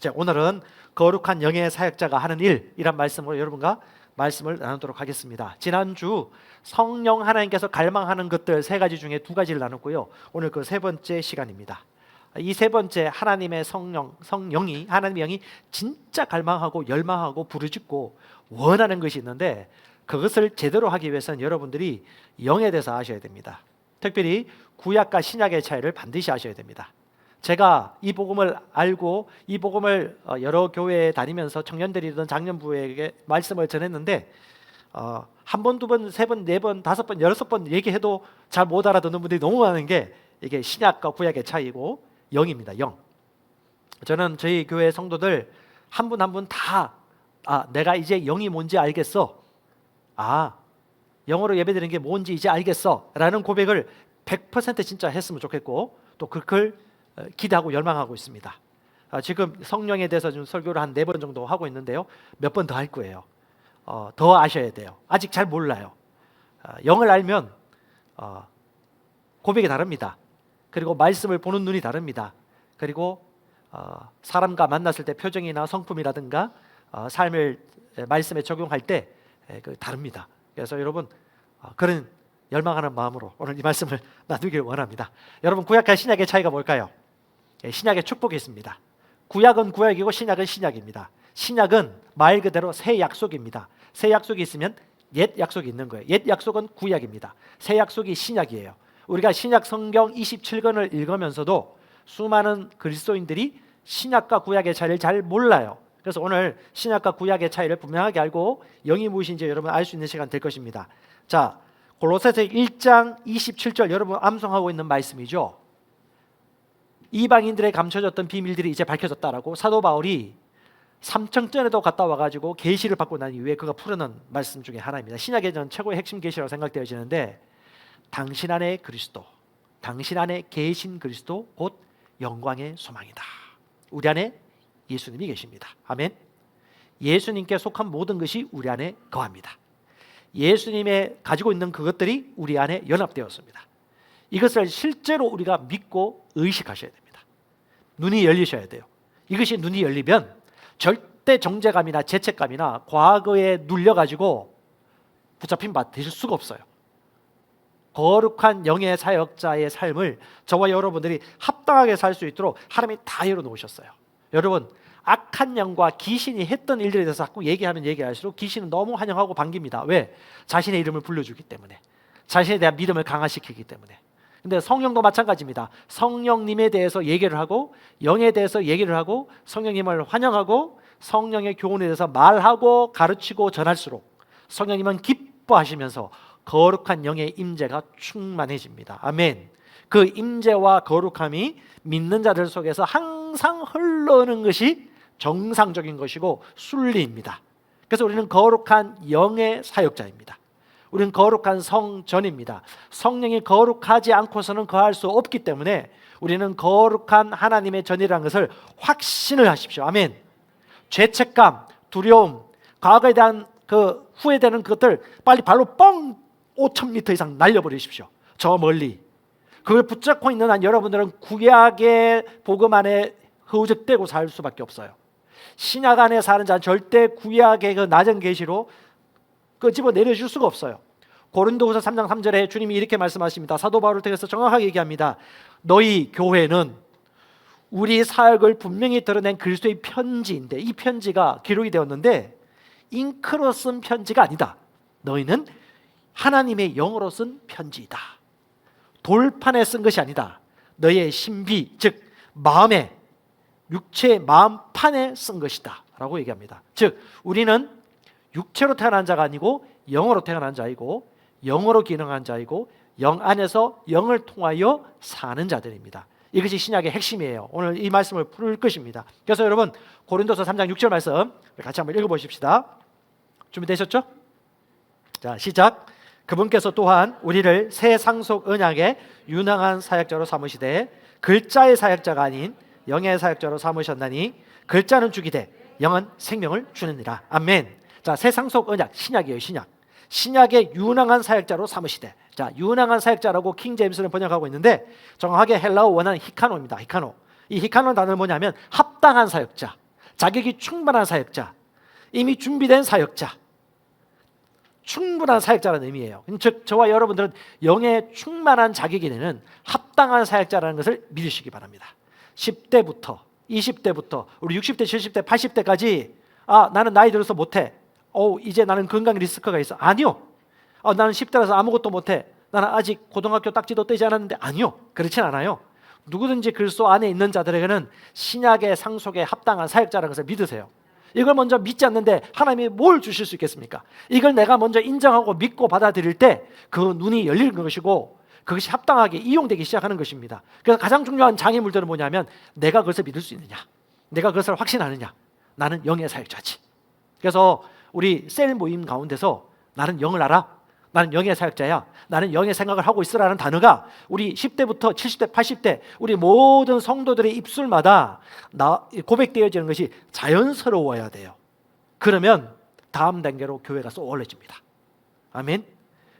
자, 오늘은 거룩한 영의 사역자가 하는 일이란 말씀으로 여러분과 말씀을 나누도록 하겠습니다. 지난주 성령 하나님께서 갈망하는 것들 세 가지 중에 두 가지를 나눴고요. 오늘 그 세 번째 시간입니다. 이 세 번째 하나님의 성령이 하나님의 영이 진짜 갈망하고 열망하고 부르짖고 원하는 것이 있는데 그것을 제대로 하기 위해서는 여러분들이 영에 대해서 아셔야 됩니다. 특별히 구약과 신약의 차이를 반드시 아셔야 됩니다. 제가 이 복음을 알고 이 복음을 여러 교회에 다니면서 청년들이든 장년부에게 말씀을 전했는데 한 번, 두 번, 세 번, 네 번, 다섯 번, 여섯 번 얘기해도 잘 못 알아듣는 분들이 너무 많은 게 이게 신약과 구약의 차이고 영입니다. 영. 저는 저희 교회 성도들 한 분 한 분 다 내가 이제 영이 뭔지 알겠어. 영어로 예배드리는 게 뭔지 이제 알겠어 라는 고백을 100% 진짜 했으면 좋겠고 또 그걸 기대하고 열망하고 있습니다. 지금 성령에 대해서 좀 설교를 한 4번 정도 하고 있는데요. 몇 번 더 할 거예요. 더 아셔야 돼요. 아직 잘 몰라요. 영을 알면 고백이 다릅니다. 그리고 말씀을 보는 눈이 다릅니다. 그리고 사람과 만났을 때 표정이나 성품이라든가 삶을 말씀에 적용할 때 다릅니다. 그래서 여러분 그런 열망하는 마음으로 오늘 이 말씀을 나누길 원합니다. 여러분 구약과 신약의 차이가 뭘까요? 신약의 축복이 있습니다. 구약은 구약이고 신약은 신약입니다. 신약은 말 그대로 새 약속입니다. 새 약속이 있으면 옛 약속이 있는 거예요. 옛 약속은 구약입니다. 새 약속이 신약이에요. 우리가 신약 성경 27권을 읽으면서도 수많은 그리스도인들이 신약과 구약의 차이를 잘 몰라요. 그래서 오늘 신약과 구약의 차이를 분명하게 알고 영이 무엇인지 여러분 알 수 있는 시간 될 것입니다. 자, 골로새서 1장 27절 여러분 암송하고 있는 말씀이죠. 이방인들의 감춰졌던 비밀들이 이제 밝혀졌다라고 사도 바울이 삼청전에도 갔다 와가지고 계시를 받고 난 이후에 그가 풀어낸 말씀 중에 하나입니다. 신약의 전 최고의 핵심 계시라고 생각되어지는데 당신 안에 그리스도, 당신 안에 계신 그리스도 곧 영광의 소망이다. 우리 안에 예수님이 계십니다. 아멘. 예수님께 속한 모든 것이 우리 안에 거합니다. 예수님의 가지고 있는 그것들이 우리 안에 연합되었습니다. 이것을 실제로 우리가 믿고 의식하셔야 됩니다. 눈이 열리셔야 돼요. 이것이 눈이 열리면 절대 정죄감이나 죄책감이나 과거에 눌려가지고 붙잡힌 바 되실 수가 없어요. 거룩한 영의 사역자의 삶을 저와 여러분들이 합당하게 살 수 있도록 하나님이 다 열어놓으셨어요. 여러분 악한 영과 귀신이 했던 일들에 대해서 자꾸 얘기하면 얘기할수록 귀신은 너무 환영하고 반깁니다. 왜? 자신의 이름을 불러주기 때문에, 자신에 대한 믿음을 강화시키기 때문에. 근데 성령도 마찬가지입니다. 성령님에 대해서 얘기를 하고 영에 대해서 얘기를 하고 성령님을 환영하고 성령의 교훈에 대해서 말하고 가르치고 전할수록 성령님은 기뻐하시면서 거룩한 영의 임재가 충만해집니다. 아멘. 그 임재와 거룩함이 믿는 자들 속에서 항상 흘러오는 것이 정상적인 것이고 순리입니다. 그래서 우리는 거룩한 영의 사역자입니다. 우리는 거룩한 성전입니다. 성령이 거룩하지 않고서는 거할 수 없기 때문에 우리는 거룩한 하나님의 전이라는 것을 확신을 하십시오. 아멘. 죄책감, 두려움, 과거에 대한 그 후회되는 것들 빨리 발로 뻥 5,000m 이상 날려버리십시오. 저 멀리. 그걸 붙잡고 있는 한 여러분들은 구약의 복음 안에 허우적대고 살 수밖에 없어요. 신약 안에 사는 자는 절대 구약의 그 낮은 계시로 끄집어 내려줄 수가 없어요. 고린도후서 3장 3절에 주님이 이렇게 말씀하십니다. 사도 바울을 통해서 정확하게 얘기합니다. 너희 교회는 우리 사역을 분명히 드러낸 그리스도의 편지인데 이 편지가 기록이 되었는데 잉크로 쓴 편지가 아니다. 너희는 하나님의 영으로 쓴 편지이다. 돌판에 쓴 것이 아니다. 너희의 신비 즉 마음의 육체의 마음판에 쓴 것이다 라고 얘기합니다. 즉 우리는 육체로 태어난 자가 아니고 영으로 태어난 자이고 영으로 기능한 자이고 영 안에서 영을 통하여 사는 자들입니다. 이것이 신약의 핵심이에요. 오늘 이 말씀을 풀 것입니다. 그래서 여러분 고린도서 3장 6절 말씀 같이 한번 읽어보십시다. 준비되셨죠? 자 시작. 그분께서 또한 우리를 새 상속 언약의 유능한 사역자로 삼으시되 글자의 사역자가 아닌 영의 사역자로 삼으셨나니 글자는 죽이되 영은 생명을 주느니라. 아멘. 자, 새 상속 언약 신약이에요. 신약의 유능한 사역자로 삼으시되. 자, 유능한 사역자라고 킹 제임스는 번역하고 있는데 정확하게 헬라어 원어는 히카노입니다. 히카노. 이 히카노 단어는 뭐냐면 합당한 사역자, 자격이 충분한 사역자, 이미 준비된 사역자, 충분한 사역자라는 의미예요. 즉 저와 여러분들은 영에 충만한 자격이 되는 합당한 사역자라는 것을 믿으시기 바랍니다. 10대부터 20대부터 우리 60대, 70대, 80대까지 나는 나이 들어서 못해. 이제 나는 건강 리스크가 있어. 아니요. 나는 10대라서 아무것도 못해. 나는 아직 고등학교 딱지도 떼지 않았는데. 아니요. 그렇진 않아요. 누구든지 그리스도 안에 있는 자들에게는 신약의 상속에 합당한 사역자라는 것을 믿으세요. 이걸 먼저 믿지 않는데 하나님이 뭘 주실 수 있겠습니까? 이걸 내가 먼저 인정하고 믿고 받아들일 때 그 눈이 열리는 것이고 그것이 합당하게 이용되기 시작하는 것입니다. 그래서 가장 중요한 장애물들은 뭐냐면 내가 그것을 믿을 수 있느냐, 내가 그것을 확신하느냐. 나는 영의 사역자지. 그래서 우리 셀 모임 가운데서 나는 영을 알아, 나는 영의 사역자야, 나는 영의 생각을 하고 있으라는 단어가 우리 10대부터 70대, 80대 우리 모든 성도들의 입술마다 고백되어지는 것이 자연스러워야 돼요. 그러면 다음 단계로 교회가 쏘올려집니다. 아멘.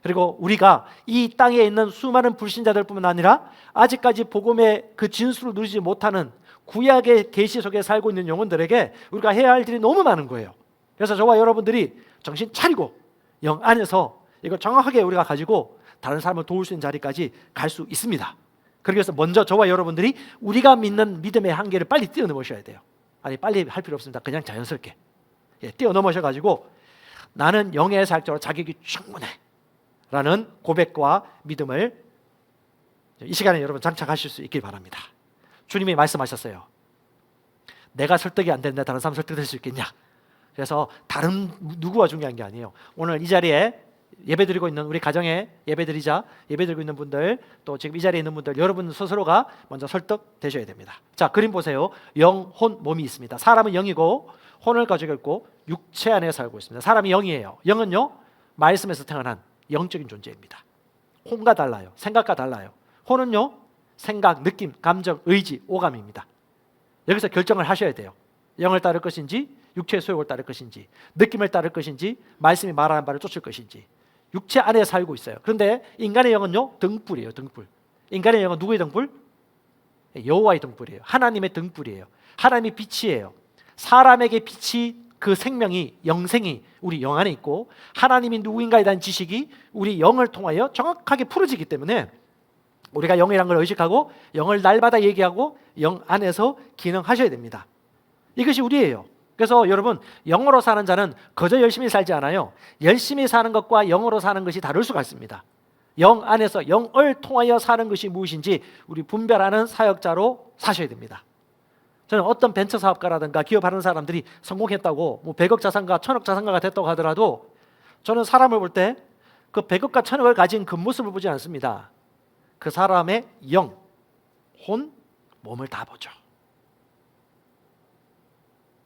그리고 우리가 이 땅에 있는 수많은 불신자들뿐만 아니라 아직까지 복음의 그 진수를 누리지 못하는 구약의 계시 속에 살고 있는 영혼들에게 우리가 해야 할 일이 너무 많은 거예요. 그래서 저와 여러분들이 정신 차리고 영 안에서 이걸 정확하게 우리가 가지고 다른 사람을 도울 수 있는 자리까지 갈 수 있습니다. 그래서 먼저 저와 여러분들이 우리가 믿는 믿음의 한계를 빨리 뛰어넘으셔야 돼요. 아니 빨리 할 필요 없습니다. 그냥 자연스럽게 뛰어넘으셔가지고 나는 영의 사역자로 자격이 충분해 라는 고백과 믿음을 이 시간에 여러분 장착하실 수 있길 바랍니다. 주님이 말씀하셨어요. 내가 설득이 안 되는데 다른 사람 설득될 수 있겠냐? 그래서 다른 누구와 중요한 게 아니에요. 오늘 이 자리에 예배드리고 있는 우리 가정에 예배드리고 있는 분들, 또 지금 이 자리에 있는 분들, 여러분 스스로가 먼저 설득되셔야 됩니다. 자, 그림 보세요. 영, 혼, 몸이 있습니다. 사람은 영이고 혼을 가지고 있고 육체 안에 살고 있습니다. 사람이 영이에요. 영은요, 말씀에서 태어난 영적인 존재입니다. 혼과 달라요. 생각과 달라요. 혼은요, 생각, 느낌, 감정, 의지, 오감입니다. 여기서 결정을 하셔야 돼요. 영을 따를 것인지 육체의 소욕을 따를 것인지, 느낌을 따를 것인지, 말씀이 말하는 바를 쫓을 것인지. 육체 안에 살고 있어요. 그런데 인간의 영은요, 등불이에요. 등불. 인간의 영은 누구의 등불? 여호와의 등불이에요. 하나님의 등불이에요. 하나님이 빛이에요. 사람에게 빛이, 그 생명이, 영생이 우리 영 안에 있고, 하나님이 누구인가에 대한 지식이 우리 영을 통하여 정확하게 풀어지기 때문에 우리가 영이라는 걸 의식하고 영을 날마다 얘기하고 영 안에서 기능하셔야 됩니다. 이것이 우리예요. 그래서 여러분, 영으로 사는 자는 그저 열심히 살지 않아요. 열심히 사는 것과 영으로 사는 것이 다를 수가 있습니다. 영 안에서 영을 통하여 사는 것이 무엇인지 우리 분별하는 사역자로 사셔야 됩니다. 저는 어떤 벤처 사업가라든가 기업하는 사람들이 성공했다고 100억 자산가, 1000억 자산가가 됐다고 하더라도 저는 사람을 볼 때 그 100억과 1000억을 가진 그 모습을 보지 않습니다. 그 사람의 영, 혼, 몸을 다 보죠.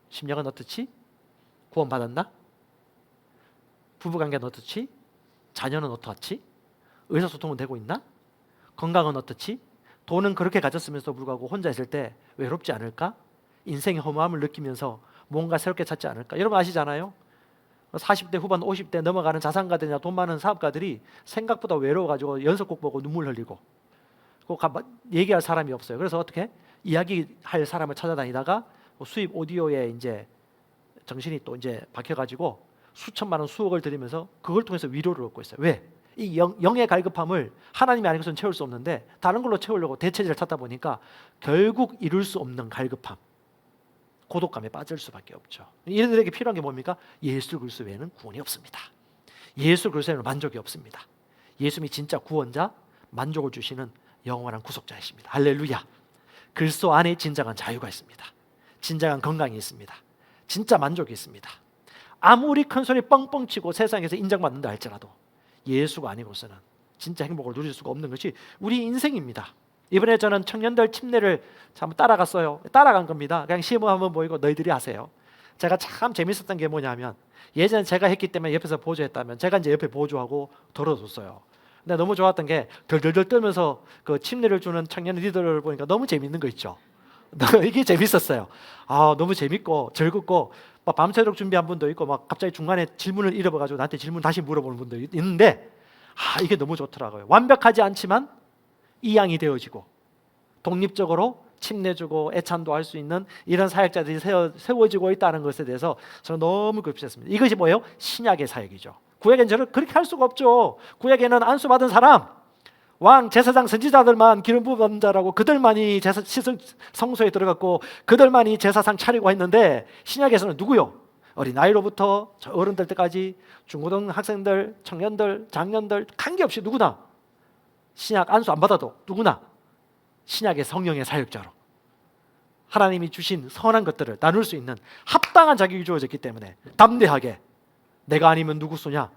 심령은 어떻지? 구원받았나? 부부관계는 어떻지? 자녀는 어떻지? 의사소통은 되고 있나? 건강은 어떻지? 돈은 그렇게 가졌으면서 불구하고 혼자 있을 때 외롭지 않을까? 인생의 허무함을 느끼면서 뭔가 새롭게 찾지 않을까? 여러분 아시잖아요. 40대 후반 50대 넘어가는 자산가들이나 돈 많은 사업가들이 생각보다 외로워가지고 연속곡 보고 눈물 흘리고 얘기할 사람이 없어요. 그래서 어떻게? 이야기할 사람을 찾아다니다가 수입 오디오에 이제 정신이 또 이제 박혀가지고 수천만 원, 수억을 들이면서 그걸 통해서 위로를 얻고 있어요. 왜? 이 영의 갈급함을 하나님이 아니고서는 채울 수 없는데 다른 걸로 채우려고 대체제를 찾다 보니까 결국 이룰 수 없는 갈급함, 고독감에 빠질 수밖에 없죠. 이들에게 필요한 게 뭡니까? 예수 그리스도 외에는 구원이 없습니다. 예수 그리스도 외에는 만족이 없습니다. 예수님이 진짜 구원자, 만족을 주시는 영원한 구속자이십니다. 할렐루야. 그리스도 안에 진정한 자유가 있습니다. 진정한 건강이 있습니다. 진짜 만족이 있습니다. 아무리 큰 소리 뻥뻥 치고 세상에서 인정받는다 할지라도 예수가 아니고서는 진짜 행복을 누릴 수가 없는 것이 우리 인생입니다. 이번에 저는 청년들 침례를 한번 따라갔어요. 따라간 겁니다. 그냥 시험 한번 보이고 너희들이 하세요. 제가 참 재밌었던 게 뭐냐면 예전에 제가 했기 때문에 옆에서 보조했다면 제가 이제 옆에 보조하고 덜어줬어요. 근데 너무 좋았던 게 덜덜덜 떨면서 그 침례를 주는 청년 리더를 보니까 너무 재밌는 거 있죠. 이게 재밌었어요. 너무 재밌고 즐겁고 막 밤새도록 준비한 분도 있고 막 갑자기 중간에 질문을 잃어버려가지고 나한테 질문 다시 물어보는 분도 있는데 이게 너무 좋더라고요. 완벽하지 않지만 이양이 되어지고 독립적으로 침 내주고 애찬도 할 수 있는 이런 사역자들이 세워지고 있다는 것에 대해서 저는 너무 급했습니다. 이것이 뭐예요? 신약의 사역이죠. 구약에는 저를 그렇게 할 수가 없죠. 구약에는 안수받은 사람, 왕, 제사장, 선지자들만 기름 부은 자라고 그들만이 성소에 들어갔고 그들만이 제사상 차리고 했는데, 신약에서는 누구요? 어린아이로부터 어른들 때까지 중고등학생들, 청년들, 장년들 관계없이 누구나, 신약 안수 안 받아도 누구나 신약의 성령의 사역자로 하나님이 주신 선한 것들을 나눌 수 있는 합당한 자격이 주어졌기 때문에 담대하게 내가 아니면 누구 쏘냐?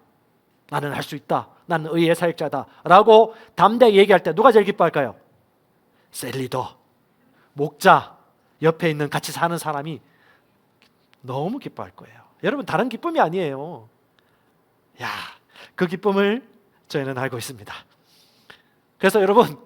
나는 할 수 있다. 나는 의의 사역자다. 라고 담대하게 얘기할 때 누가 제일 기뻐할까요? 셀리더, 목자, 옆에 있는 같이 사는 사람이 너무 기뻐할 거예요. 여러분, 다른 기쁨이 아니에요. 야, 그 기쁨을 저희는 알고 있습니다. 그래서 여러분,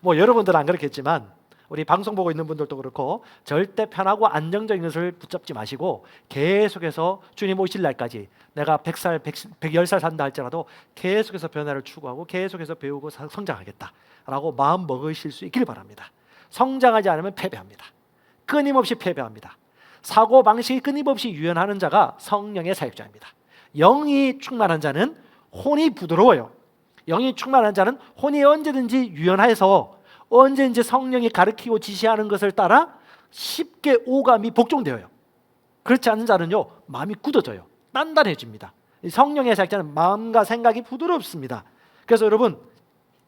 뭐 여러분들은 안 그렇겠지만 우리 방송 보고 있는 분들도 그렇고 절대 편하고 안정적인 것을 붙잡지 마시고 계속해서 주님 오실 날까지 내가 100살, 110살 산다 할지라도 계속해서 변화를 추구하고 계속해서 배우고 성장하겠다라고 마음 먹으실 수 있길 바랍니다. 성장하지 않으면 패배합니다. 끊임없이 패배합니다. 사고방식이 끊임없이 유연하는 자가 성령의 사역자입니다. 영이 충만한 자는 혼이 부드러워요. 영이 충만한 자는 혼이 언제든지 유연해서 언제든지 성령이 가르치고 지시하는 것을 따라 쉽게 오감이 복종되어요. 그렇지 않은 자는요, 마음이 굳어져요. 단단해집니다. 성령의 사역자는 마음과 생각이 부드럽습니다. 그래서 여러분,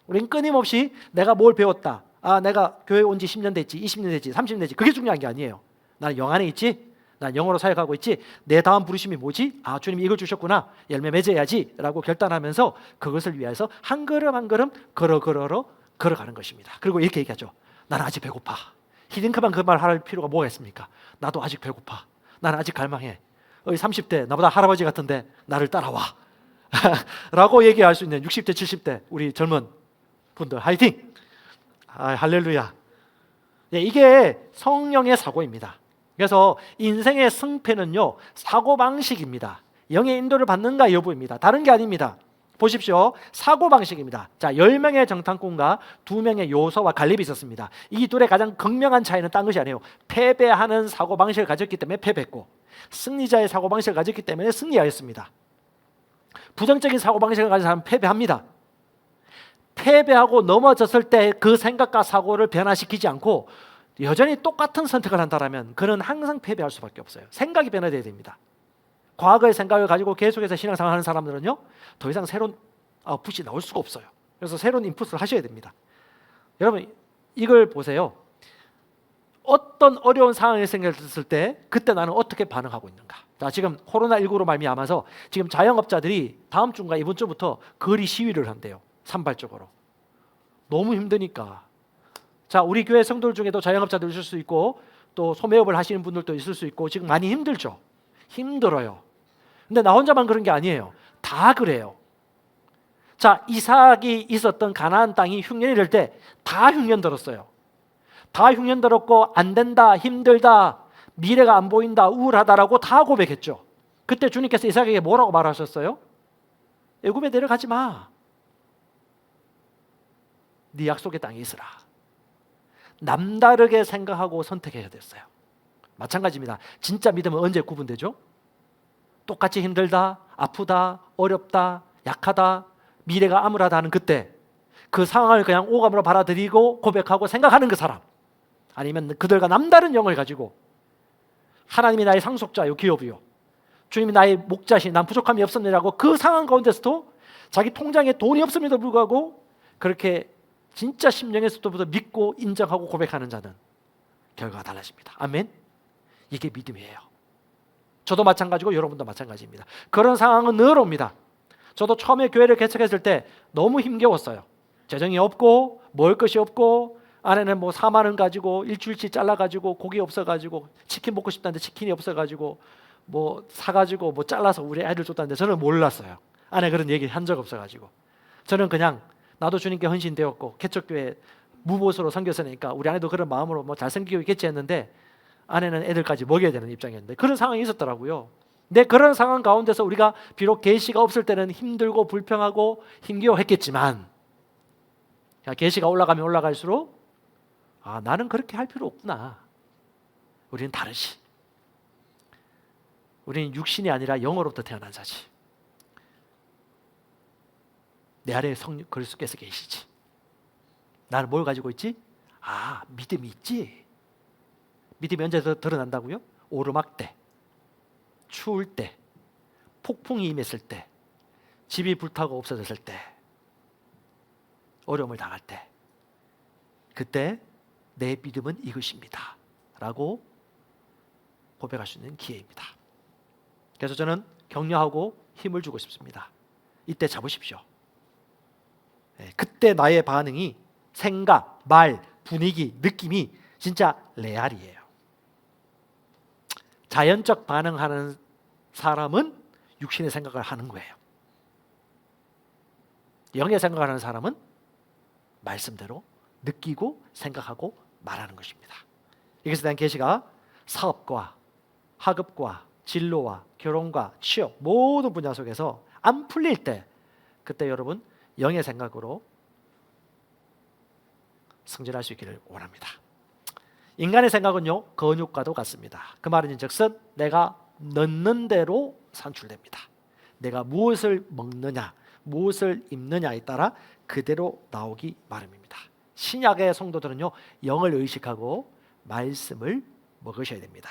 우린 끊임없이 내가 뭘 배웠다, 내가 교회 온 지 10년 됐지, 20년 됐지, 30년 됐지, 그게 중요한 게 아니에요. 나는 영 안에 있지, 난 영으로 사역하고 있지, 내 다음 부르심이 뭐지? 주님이 이걸 주셨구나, 열매 맺어야지 라고 결단하면서 그것을 위해서 한 걸음 한 걸음 걸어가는 것입니다. 그리고 이렇게 얘기하죠. 나는 아직 배고파. 히딩크만 그 말 할 필요가 뭐가 있습니까? 나도 아직 배고파. 나는 아직 갈망해. 30대 나보다 할아버지 같은데 나를 따라와 라고 얘기할 수 있는 60대 70대 우리 젊은 분들 화이팅! 할렐루야. 이게 성령의 사고입니다. 그래서 인생의 승패는요, 사고방식입니다. 영의 인도를 받는가 여부입니다. 다른 게 아닙니다. 보십시오. 사고방식입니다. 자, 10명의 정탐꾼과 2명의 요소와 갈렙이 있었습니다. 이 둘의 가장 극명한 차이는 딴 것이 아니에요. 패배하는 사고방식을 가졌기 때문에 패배했고, 승리자의 사고방식을 가졌기 때문에 승리하였습니다. 부정적인 사고방식을 가진 사람은 패배합니다. 패배하고 넘어졌을 때 그 생각과 사고를 변화시키지 않고 여전히 똑같은 선택을 한다면 그는 항상 패배할 수밖에 없어요. 생각이 변화돼야 됩니다. 과거의 생각을 가지고 계속해서 신앙생활 하는 사람들은요, 더 이상 새로운 아웃풋이 나올 수가 없어요. 그래서 새로운 인풋을 하셔야 됩니다. 여러분, 이걸 보세요. 어떤 어려운 상황이 생겼을 때 그때 나는 어떻게 반응하고 있는가. 자, 지금 코로나19로 말미암아서 지금 자영업자들이 다음 주인가 이번 주부터 거리 시위를 한대요. 산발적으로. 너무 힘드니까. 자, 우리 교회 성도들 중에도 자영업자들 있을 수 있고 또 소매업을 하시는 분들도 있을 수 있고 지금 많이 힘들죠. 힘들어요. 근데 나 혼자만 그런 게 아니에요. 다 그래요. 자, 이삭이 있었던 가나안 땅이 흉년이 될 때 다 흉년 들었어요. 다 흉년 들었고 안 된다, 힘들다, 미래가 안 보인다, 우울하다라고 다 고백했죠. 그때 주님께서 이삭에게 뭐라고 말하셨어요? 애굽에 내려가지 마. 네 약속의 땅에 있으라. 남다르게 생각하고 선택해야 됐어요. 마찬가지입니다. 진짜 믿음은 언제 구분되죠? 똑같이 힘들다, 아프다, 어렵다, 약하다, 미래가 암울하다 하는 그때 그 상황을 그냥 오감으로 받아들이고 고백하고 생각하는 그 사람, 아니면 그들과 남다른 영을 가지고 하나님이 나의 상속자요, 기업이요, 주님이 나의 목자신, 난 부족함이 없습니다라고 그 상황 가운데서도 자기 통장에 돈이 없음에도 불구하고 그렇게 진짜 심령에서부터 믿고 인정하고 고백하는 자는 결과가 달라집니다. 아멘. 이게 믿음이에요. 저도 마찬가지고 여러분도 마찬가지입니다. 그런 상황은 늘 옵니다. 저도 처음에 교회를 개척했을 때 너무 힘겨웠어요. 재정이 없고 먹을 것이 없고 아내는 뭐 4만 원 가지고 일주일치 잘라가지고 고기 없어가지고 치킨 먹고 싶다는데 치킨이 없어가지고 뭐 사가지고 뭐 잘라서 우리 애들 줬다는데 저는 몰랐어요. 아내 그런 얘기 한 적 없어가지고 저는 그냥 나도 주님께 헌신되었고 개척교회 무보수로 섬겼으니까 우리 아내도 그런 마음으로 뭐 잘생기고 있겠지 했는데 아내는 애들까지 먹여야 되는 입장이었는데 그런 상황이 있었더라고요. 근데 그런 상황 가운데서 우리가 비록 계시가 없을 때는 힘들고 불평하고 힘겨워했겠지만 계시가 올라가면 올라갈수록 아, 나는 그렇게 할 필요 없구나. 우리는 다르지. 우리는 육신이 아니라 영으로부터 태어난 자지. 내 안에 성령 그리스도께서 계시지. 나는 뭘 가지고 있지? 아, 믿음이 있지. 믿음이 언제 드러난다고요? 오르막 때, 추울 때, 폭풍이 임했을 때, 집이 불타고 없어졌을 때, 어려움을 당할 때, 그때 내 믿음은 이것입니다 라고 고백할 수 있는 기회입니다. 그래서 저는 격려하고 힘을 주고 싶습니다. 이때 잡으십시오. 그때 나의 반응이 생각, 말, 분위기, 느낌이 진짜 레알이에요. 자연적 반응하는 사람은 육신의 생각을 하는 거예요. 영의 생각을 하는 사람은 말씀대로 느끼고 생각하고 말하는 것입니다. 이것에 대한 계시가 사업과 학업과 진로와 결혼과 취업 모든 분야 속에서 안 풀릴 때, 그때 여러분 영의 생각으로 승진할 수 있기를 원합니다. 인간의 생각은요, 근육과도 같습니다. 그 말인즉슨 내가 넣는 대로 산출됩니다. 내가 무엇을 먹느냐, 무엇을 입느냐에 따라 그대로 나오기 마련입니다. 신약의 성도들은요, 영을 의식하고 말씀을 먹으셔야 됩니다.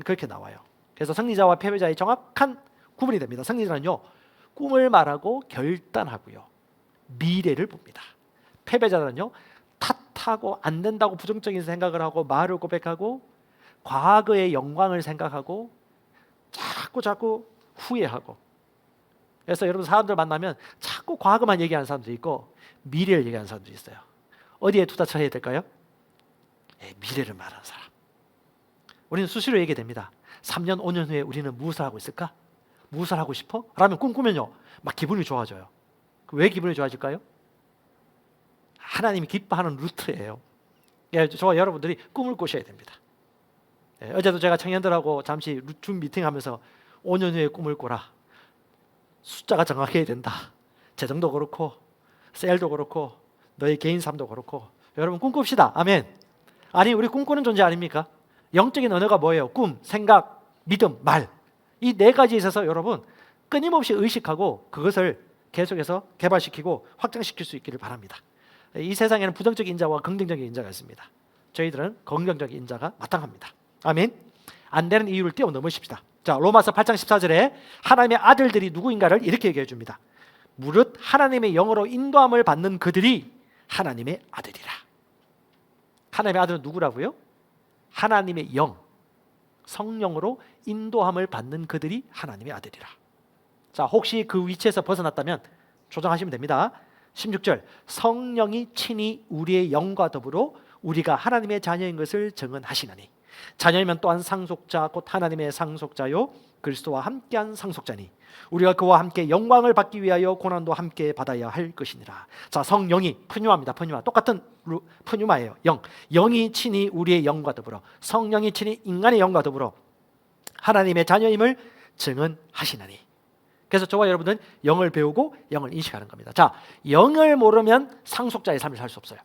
그렇게 나와요. 그래서 승리자와 패배자의 정확한 구분이 됩니다. 승리자는요, 꿈을 말하고 결단하고요, 미래를 봅니다. 패배자는요, 탓하고 안 된다고 부정적인 생각을 하고 말을 고백하고 과거의 영광을 생각하고 자꾸 후회하고. 그래서 여러분 사람들 만나면 자꾸 과거만 얘기하는 사람도 있고 미래를 얘기하는 사람도 있어요. 어디에 투자처해야 될까요? 미래를 말하는 사람. 우리는 수시로 얘기됩니다. 3년 5년 후에 우리는 무엇을 하고 있을까? 무엇을 하고 싶어? 라면 꿈꾸면요 막 기분이 좋아져요. 왜 기분이 좋아질까요? 하나님이 기뻐하는 루트예요. 저와 여러분들이 꿈을 꾸셔야 됩니다. 어제도 제가 청년들하고 잠시 줌 미팅하면서 5년 후에 꿈을 꾸라. 숫자가 정확해야 된다. 재정도 그렇고 셀도 그렇고 너의 개인 삶도 그렇고. 여러분 꿈꿉시다. 아멘. 아니, 우리 꿈꾸는 존재 아닙니까? 영적인 언어가 뭐예요? 꿈, 생각, 믿음, 말. 이 네 가지에 있어서 여러분 끊임없이 의식하고 그것을 계속해서 개발시키고 확장시킬 수 있기를 바랍니다. 이 세상에는 부정적인 인자와 긍정적인 인자가 있습니다. 저희들은 긍정적인 인자가 마땅합니다. 아멘. 안 되는 이유를 뛰어넘으십시다. 자, 로마서 8장 14절에 하나님의 아들들이 누구인가를 이렇게 얘기해 줍니다. 무릇 하나님의 영으로 인도함을 받는 그들이 하나님의 아들이라. 하나님의 아들은 누구라고요? 하나님의 영, 성령으로 인도함을 받는 그들이 하나님의 아들이라. 자, 혹시 그 위치에서 벗어났다면 조정하시면 됩니다. 16절, 성령이 친히 우리의 영과 더불어 우리가 하나님의 자녀인 것을 증언하시나니 자녀이면 또한 상속자 곧 하나님의 상속자요 그리스도와 함께한 상속자니 우리가 그와 함께 영광을 받기 위하여 고난도 함께 받아야 할 것이니라. 자, 성령이 푸뉴마입니다. 푸뉴마 똑같은 푸뉴마예요. 영이 친히 우리의 영과 더불어, 성령이 친히 인간의 영과 더불어 하나님의 자녀임을 증언하시나니. 그래서 저와 여러분은 영을 배우고 영을 인식하는 겁니다. 자, 영을 모르면 상속자의 삶을 살 수 없어요.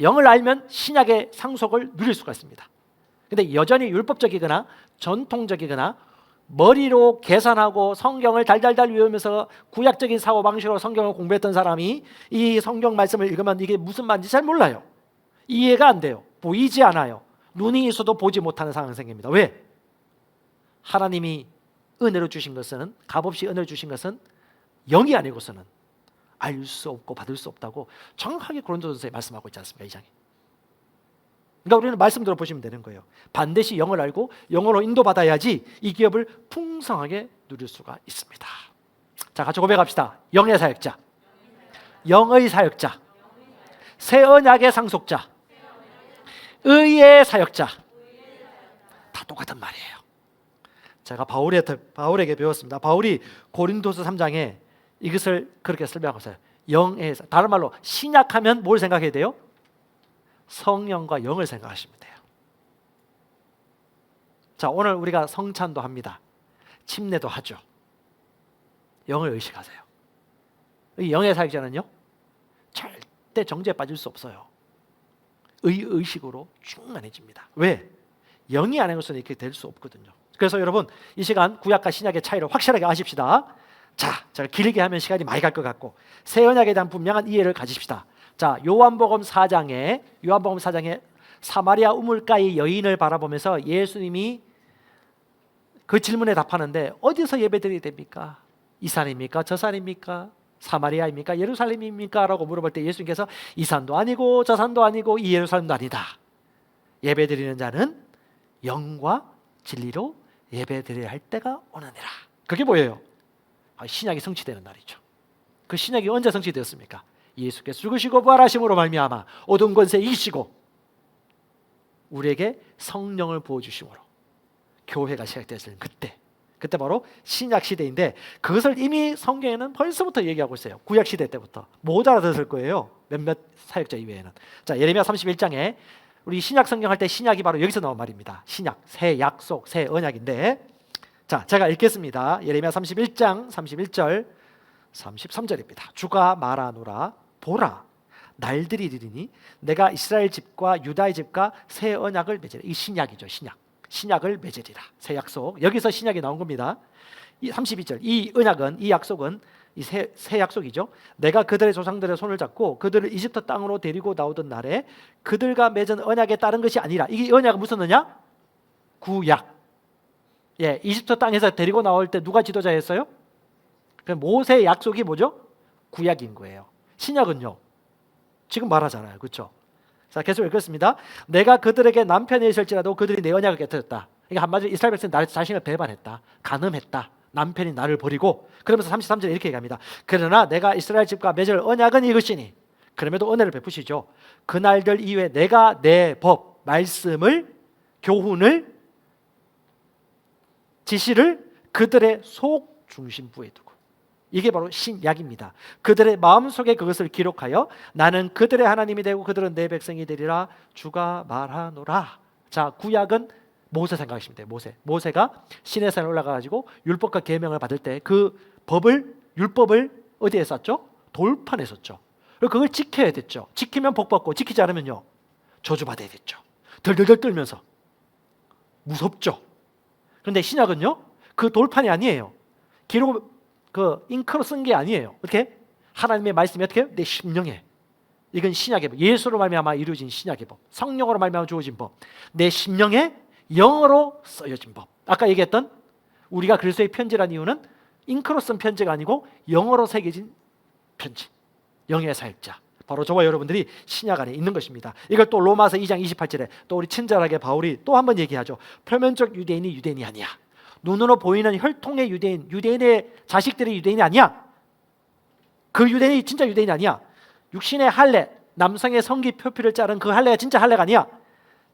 영을 알면 신약의 상속을 누릴 수가 있습니다. 근데 여전히 율법적이거나 전통적이거나 머리로 계산하고 성경을 달달달 외우면서 구약적인 사고방식으로 성경을 공부했던 사람이 이 성경 말씀을 읽으면 이게 무슨 말인지 잘 몰라요. 이해가 안 돼요. 보이지 않아요. 눈이 있어도 보지 못하는 상황이 생깁니다. 왜? 하나님이 은혜로 주신 것은, 값없이 은혜로 주신 것은 영이 아니고서는 알 수 없고 받을 수 없다고 정확하게 고린도전서에 말씀하고 있지 않습니까? 이 장에. 그러니까 우리는 말씀대로 보시면 되는 거예요. 반드시 영을 알고 영으로 인도받아야지 이 기업을 풍성하게 누릴 수가 있습니다. 자, 같이 고백합시다. 영의 사역자, 영의 사역자, 새 언약의 상속자, 의의 사역자, 다 똑같은 말이에요. 제가 바울에게 배웠습니다. 바울이 고린도서 3장에 이것을 그렇게 설명하고 있어요. 영의, 다른 말로 신약하면 뭘 생각해야 돼요? 성령과 영을 생각하시면 돼요. 자, 오늘 우리가 성찬도 합니다. 침례도 하죠. 영을 의식하세요. 이 영의 사역자는요 절대 정죄에 빠질 수 없어요. 의식으로 충만해집니다. 왜? 영이 아닌 것은 이렇게 될 수 없거든요. 그래서 여러분 이 시간 구약과 신약의 차이를 확실하게 아십시다. 자, 제가 길게 하면 시간이 많이 갈 것 같고 새 언약에 대한 분명한 이해를 가지십시다. 자, 요한복음 4장에 사마리아 우물가의 여인을 바라보면서 예수님이 그 질문에 답하는데 어디서 예배드려야 됩니까? 이 산입니까? 저 산입니까? 사마리아입니까? 예루살렘입니까? 라고 물어볼 때 예수님께서 이 산도 아니고 저 산도 아니고 이 예루살렘도 아니다. 예배드리는 자는 영과 진리로 예배드려야 할 때가 오느니라. 그게 뭐예요? 신약이 성취되는 날이죠. 그 신약이 언제 성취되었습니까? 예수께서 죽으시고 부활하심으로 말미암아 어두운 권세 이기시고 우리에게 성령을 부어주심으로 교회가 시작되었을 그때 바로 신약 시대인데 그것을 이미 성경에는 벌써부터 얘기하고 있어요. 구약 시대 때부터 못 알아들을 거예요. 몇몇 사역자 이외에는. 자, 예레미야 31장에 우리 신약 성경 할 때 신약이 바로 여기서 나온 말입니다. 신약, 새 약속, 새 언약인데 자, 제가 읽겠습니다. 예레미야 31장 31절 33절입니다. 주가 말하노라 보라 날들이 이르리니 내가 이스라엘 집과 유다의 집과 새 언약을 맺으리라. 이 신약이죠. 신약을 맺으리라. 새 약속. 여기서 신약이 나온 겁니다. 이 32절 이 언약은 이 약속은 이 새 약속이죠. 내가 그들의 조상들의 손을 잡고 그들을 이집트 땅으로 데리고 나오던 날에 그들과 맺은 언약에 따른 것이 아니라 이 언약은 무슨 언약? 구약. 예, 이집트 땅에서 데리고 나올 때 누가 지도자였어요? 그 모세의 약속이 뭐죠? 구약인 거예요. 신약은요. 지금 말하잖아요. 그렇죠? 자, 계속 읽겠습니다. 내가 그들에게 남편이 있을지라도 그들이 내 언약을 깨뜨렸다. 이게 한마디로 이스라엘 백성이 나 자신을 배반했다. 간음했다. 남편이 나를 버리고 그러면서 33절에 이렇게 얘기합니다. 그러나 내가 이스라엘 집과 맺을 언약은 이것이니 그럼에도 은혜를 베푸시죠. 그날들 이후에 내가 내 법, 말씀을 교훈을 지시를 그들의 속 중심부에 두고 이게 바로 신약입니다. 그들의 마음속에 그것을 기록하여 나는 그들의 하나님이 되고 그들은 내 백성이 되리라 주가 말하노라. 자, 구약은 모세 생각하시면 돼요. 모세가 시내산에 올라가가지고 율법과 계명을 받을 때 그 율법을 어디에 썼죠? 돌판에 썼죠. 그리고 그걸 지켜야 됐죠. 지키면 복 받고 지키지 않으면요 저주받아야 됐죠. 덜덜덜 떨면서 무섭죠. 그런데 신약은요 그 돌판이 아니에요. 기록 그 잉크로 쓴 게 아니에요. 어떻게? 하나님의 말씀이 어떻게? 내 심령에. 이건 신약의 법. 예수로 말미암아 이루어진 신약의 법. 성령으로 말미암아 주어진 법. 내 심령에 영어로 써여진 법. 아까 얘기했던 우리가 그리스도의 편지란 이유는 잉크로 쓴 편지가 아니고 영어로 새겨진 편지. 영의 사역자. 바로 저와 여러분들이 신약 안에 있는 것입니다. 이걸 또 로마서 2장 28절에 또 우리 친절하게 바울이 또 한 번 얘기하죠. 표면적 유대인이 유대인이 아니야. 눈으로 보이는 혈통의 유대인의 자식들이 유대인이 아니야. 그 유대인이 진짜 유대인이 아니야. 육신의 할례, 남성의 성기 표피를 자른 그 할례가 진짜 할례가 아니야.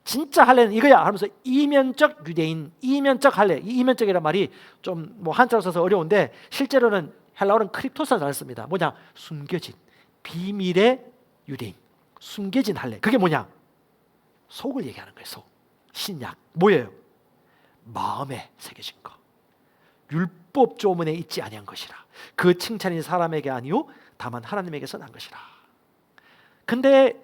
진짜 할례는 이거야 하면서 이면적 유대인, 이면적 할례. 이 이면적이란 말이 좀 뭐 한자로 써서 어려운데 실제로는 헬라어는 크립토스라고 잘 씁니다. 뭐냐? 숨겨진 비밀의 유대인, 숨겨진 할례. 그게 뭐냐? 속을 얘기하는 거예요. 속. 신약. 뭐예요? 마음에 새겨진 것. 율법 조문에 있지 아니한 것이라. 그 칭찬이 사람에게 아니요 다만 하나님에게서 난 것이라. 근데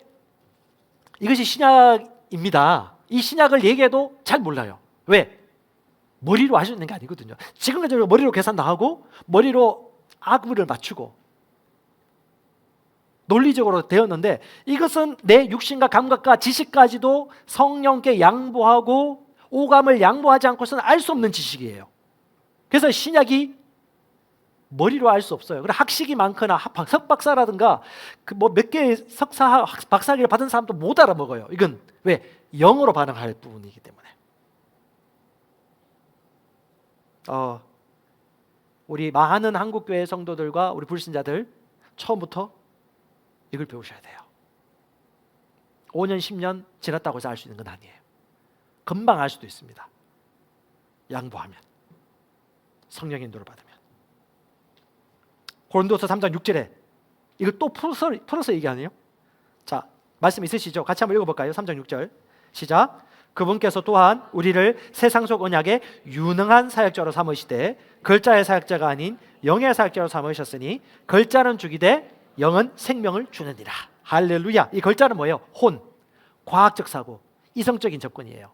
이것이 신약입니다. 이 신약을 얘기해도 잘 몰라요. 왜? 머리로 할 수 있는 게 아니거든요. 지금까지 머리로 계산 다 하고 머리로 악물을 맞추고 논리적으로 되었는데 이것은 내 육신과 감각과 지식까지도 성령께 양보하고 오감을 양보하지 않고서는 알 수 없는 지식이에요. 그래서 신약이 머리로 알 수 없어요. 그래 학식이 많거나 석박사라든가 그 뭐 몇 개의 석사 박사학위를 받은 사람도 못 알아먹어요. 이건 왜? 영어로 반응할 부분이기 때문에. 우리 많은 한국교회 성도들과 우리 불신자들 처음부터 이걸 배우셔야 돼요. 5년 10년 지났다고 해서 알 수 있는 건 아니에요. 금방 알 수도 있습니다. 양보하면, 성령의 인도를 받으면. 고린도서 3장 6절에 이걸 또 풀어서 얘기하네요. 자, 말씀 있으시죠? 같이 한번 읽어볼까요? 3장 6절 시작. 그분께서 또한 우리를 세상 속 언약의 유능한 사역자로 삼으시되 글자의 사역자가 아닌 영의 사역자로 삼으셨으니 글자는 죽이되 영은 생명을 주느니라. 할렐루야. 이 글자는 뭐예요? 혼, 과학적 사고, 이성적인 접근이에요.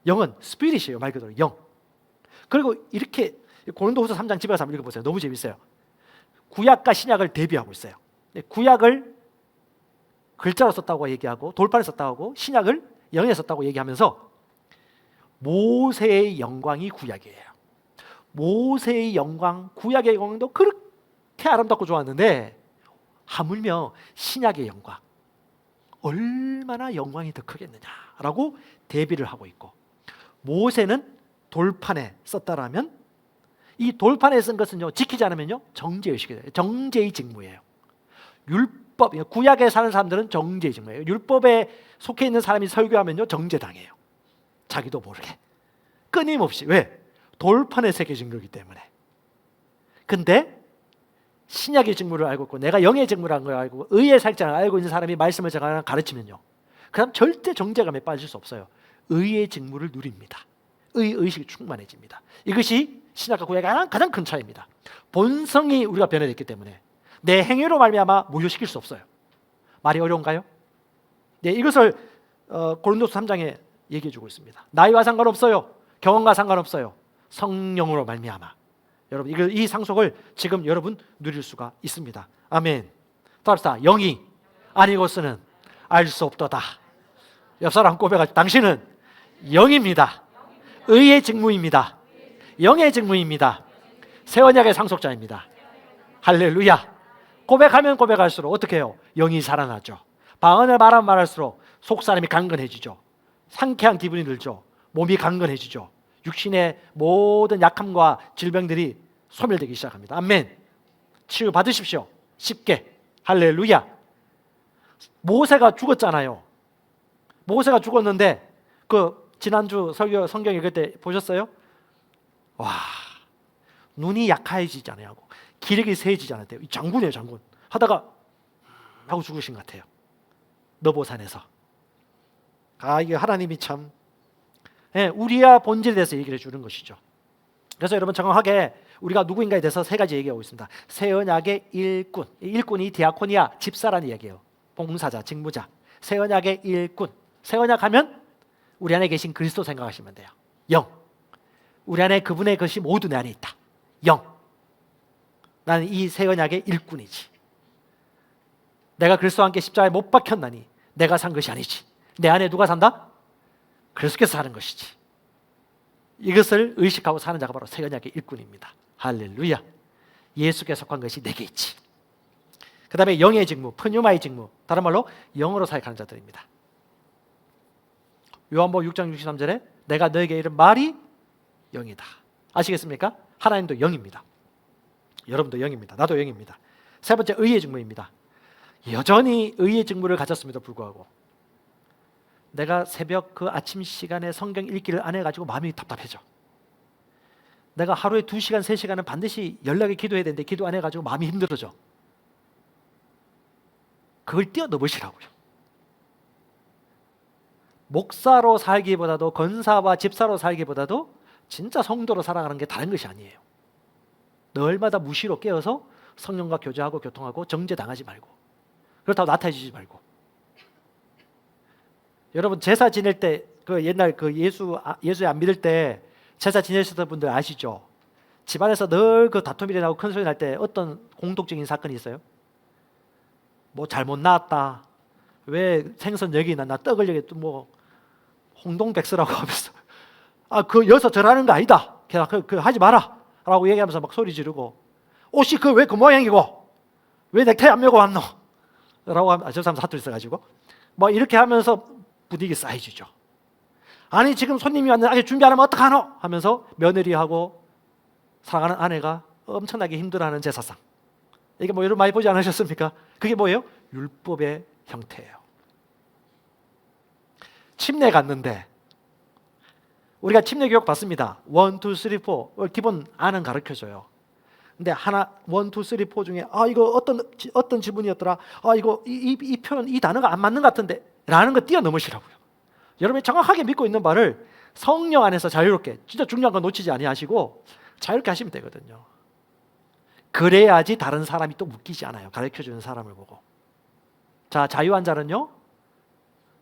영은 스피릿이에요. 말 그대로 영. 그리고 이렇게 고린도후서 3장 집에 가서 한번 읽어보세요. 너무 재밌어요. 구약과 신약을 대비하고 있어요. 구약을 글자로 썼다고 얘기하고 돌판에 썼다고 하고 신약을 영에 썼다고 얘기하면서 모세의 영광이 구약이에요. 모세의 영광, 구약의 영광도 그렇게 아름답고 좋았는데 하물며 신약의 영광 얼마나 영광이 더 크겠느냐라고 대비를 하고 있고, 모세는 돌판에 썼다라면 이 돌판에 쓴 것은요, 지키지 않으면요 정죄의식이 돼요. 정죄의 직무예요. 율법, 구약에 사는 사람들은 정죄의 직무예요. 율법에 속해 있는 사람이 설교하면요 정죄당해요. 자기도 모르게 끊임없이. 왜? 돌판에 새겨진 거기 때문에. 근데 신약의 직무를 알고 있고 내가 영의 직무라는 걸 알고 의의 살짝을 알고 있는 사람이 말씀을 제가 가르치면요, 그 사람 절대 정죄감에 빠질 수 없어요. 의의 직무를 누립니다. 의식이 충만해집니다. 이것이 신약과 구약의 가장 큰 차이입니다. 본성이 우리가 변화됐기 때문에 내 행위로 말미암아 무효시킬 수 없어요. 말이 어려운가요? 네, 이것을 고린도서 3장에 얘기해주고 있습니다. 나이와 상관없어요. 경험과 상관없어요. 성령으로 말미암아. 여러분 이 상속을 지금 여러분 누릴 수가 있습니다. 아멘. 따라서 영이 아니고서는 알 수 없도다. 옆 사람 고백하죠. 당신은 영입니다. 의의 직무입니다. 영의 직무입니다. 새 언약의 상속자입니다. 할렐루야. 고백하면 고백할수록 어떻게 해요? 영이 살아나죠. 방언을 말하면 말할수록 속사람이 강건해지죠. 상쾌한 기분이 들죠. 몸이 강건해지죠. 육신의 모든 약함과 질병들이 소멸되기 시작합니다. 아멘. 치유 받으십시오. 쉽게. 할렐루야. 모세가 죽었잖아요. 모세가 죽었는데 지난주 설교 성경 읽을 때 보셨어요? 와, 눈이 약해지잖아요. 기력이 세지지 않았대요. 장군이에요, 장군. 하다가 하고 죽으신 것 같아요. 너보산에서. 이게 하나님이 참 우리야 본질에 대해서 얘기를 해주는 것이죠. 그래서 여러분 정확하게 우리가 누구인가에 대해서 세 가지 얘기하고 있습니다. 새 언약의 일꾼, 일꾼이 디아코니아, 집사라는 얘기예요. 봉사자, 직무자. 새 언약의 일꾼. 새 언약 하면 우리 안에 계신 그리스도 생각하시면 돼요. 영. 우리 안에 그분의 것이 모두 내 안에 있다. 영. 나는 이 새 언약의 일꾼이지. 내가 그리스도와 함께 십자가에 못 박혔나니 내가 산 것이 아니지. 내 안에 누가 산다? 그리스도께서 사는 것이지. 이것을 의식하고 사는 자가 바로 새 언약의 일꾼입니다. 할렐루야. 예수께서 속한 것이 내게 있지. 그 다음에 영의 직무, 프뉴마의 직무, 다른 말로 영으로 사역하는 자들입니다. 요한복음 6장 63절에 내가 너에게 이른 말이 영이다. 아시겠습니까? 하나님도 영입니다. 여러분도 영입니다. 나도 영입니다. 세 번째, 의의 직무입니다. 여전히 의의 직무를 가졌음에도 불구하고 내가 새벽 그 아침 시간에 성경 읽기를 안 해가지고 마음이 답답해져. 내가 하루에 2시간, 3시간은 반드시 연락에 기도해야 되는데 기도 안 해가지고 마음이 힘들어져. 그걸 뛰어넘으시라고요. 목사로 살기보다도 권사와 집사로 살기보다도 진짜 성도로 살아가는 게 다른 것이 아니에요. 날마다 무시로 깨어서 성령과 교제하고 교통하고 정죄당하지 말고, 그렇다고 나태해지지 말고. 여러분 제사 지낼 때 옛날 예수에 안 믿을 때 제사 지내셨던 분들 아시죠? 집안에서 늘 다툼이 일어나고 큰 소리 날 때 어떤 공통적인 사건이 있어요? 뭐 잘못 나왔다. 왜 생선 여기 있나? 나 떡을 여기 뭐 홍동백서라고 하면서 여기서 절하는 거 아니다. 그 하지 마라. 라고 얘기하면서 막 소리 지르고, 옷이 왜 그 모양이고 왜 넥타이 안 메고 왔노? 라고 하면 저 사람 사투리 써가지고 뭐 이렇게 하면서 분위기 쌓여지죠. 아니 지금 손님이 왔는데 아직 준비 안 하면 어떡하노? 하면서 며느리하고 사랑하는 아내가 엄청나게 힘들어하는 제사상. 이게 뭐 여러분 많이 보지 않으셨습니까? 그게 뭐예요? 율법의 형태예요. 침례 갔는데 우리가 침례 교육 받습니다. 1, 2, 3, 4 기본 안은 가르쳐줘요. 근데 1, 2, 3, 4 중에 이거 어떤 지문이었더라. 이거 이 표현 이 단어가 안 맞는 것 같은데 라는 거 뛰어넘으시라고요. 여러분이 정확하게 믿고 있는 바를 성령 안에서 자유롭게, 진짜 중요한 건 놓치지 아니하시고 자유롭게 하시면 되거든요. 그래야지 다른 사람이 또 웃기지 않아요. 가르쳐주는 사람을 보고. 자, 자유한 자는요